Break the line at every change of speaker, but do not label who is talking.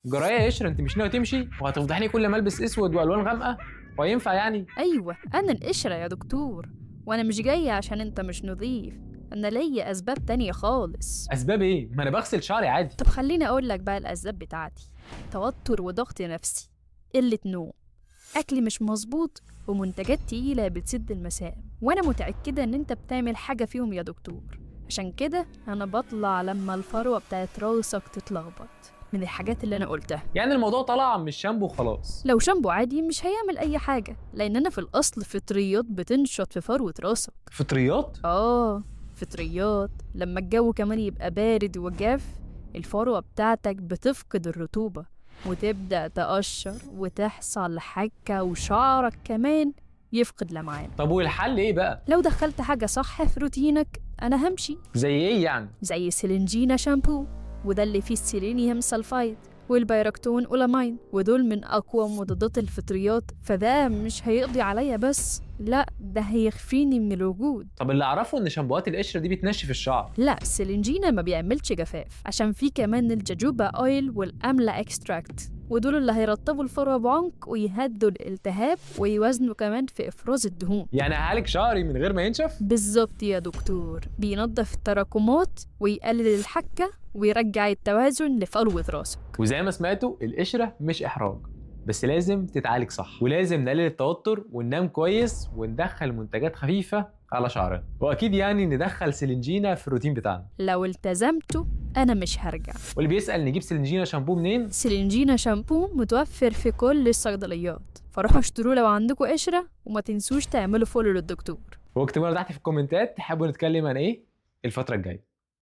جرايه يا قشره، انت مش ناوي تمشي وهتفضحني كل ما البس اسود والوان غامقه؟ وينفع يعني؟
أيوة أنا القشرة يا دكتور، وأنا مش جاية عشان أنت مش نظيف، أنا ليا أسباب تانية خالص.
اسباب ايه؟ ما انا بغسل شعري عادي.
طب خليني أقول لك بقى الأسباب بتاعتي: توتر وضغط نفسي، قلة نوم، أكل مش مظبوط، ومنتجات تقيلة بتسد المسام، وأنا متأكدة إن أنت بتعمل حاجة فيهم يا دكتور. عشان كده أنا بطلع لما الفروة بتاعت راسك تتلخبط من الحاجات اللي أنا قلتها.
يعني الموضوع طلع مش شامبو وخلاص؟
لو شامبو عادي مش هيعمل أي حاجة، لأن أنا في الأصل فطريات بتنشط في فروة راسك.
فطريات؟
فطريات. لما الجو كمان يبقى بارد وجاف، الفروة بتاعتك بتفقد الرطوبة وتبدأ تقشر وتحصل حكة، وشعرك كمان يفقد لمعان.
طب والحل ايه بقى؟
لو دخلت حاجة صح في روتينك أنا همشي.
زي ايه يعني؟
زي سيلينجينا شامبو، وده اللي فيه السيلينيوم سلفايد والبيركتون أولامين، ودول من أقوى مضادات الفطريات، فده مش هيقضي عليا بس، لا ده هيخفيني من الوجود.
طب اللي اعرفه ان شامبوهات القشره دي بتنشف الشعر.
لا السيلينجينا ما بيعملش جفاف، عشان فيه كمان الجاجوبا أويل والأملا إكستراكت، ودول اللي هيرطبوا الفروة بعمق ويهدوا الالتهاب ويوازنوا كمان في إفراز الدهون.
يعني هعالج شعري من غير ما ينشف؟
بالظبط يا دكتور، بينظف التراكمات ويقلل الحكة ويرجع التوازن لفروة راسك.
وزي ما سمعتوا القشره مش احراج، بس لازم تتعالج صح، ولازم نقلل التوتر وننام كويس وندخل منتجات خفيفه على شعرنا، واكيد يعني ندخل سيلينجينا في الروتين بتاعنا.
لو التزمتوا أنا مش هرجع.
واللي بيسأل نجيب سيلينجينا شامبو منين؟
سيلينجينا شامبو متوفر في كل الصيدليات، فروحوا اشتروه لو عندكم قشرة، وما تنسوش تعملوا فولو للدكتور.
واكتبوا لنا تحت في الكومنتات تحبوا نتكلم عن ايه الفتره الجايه.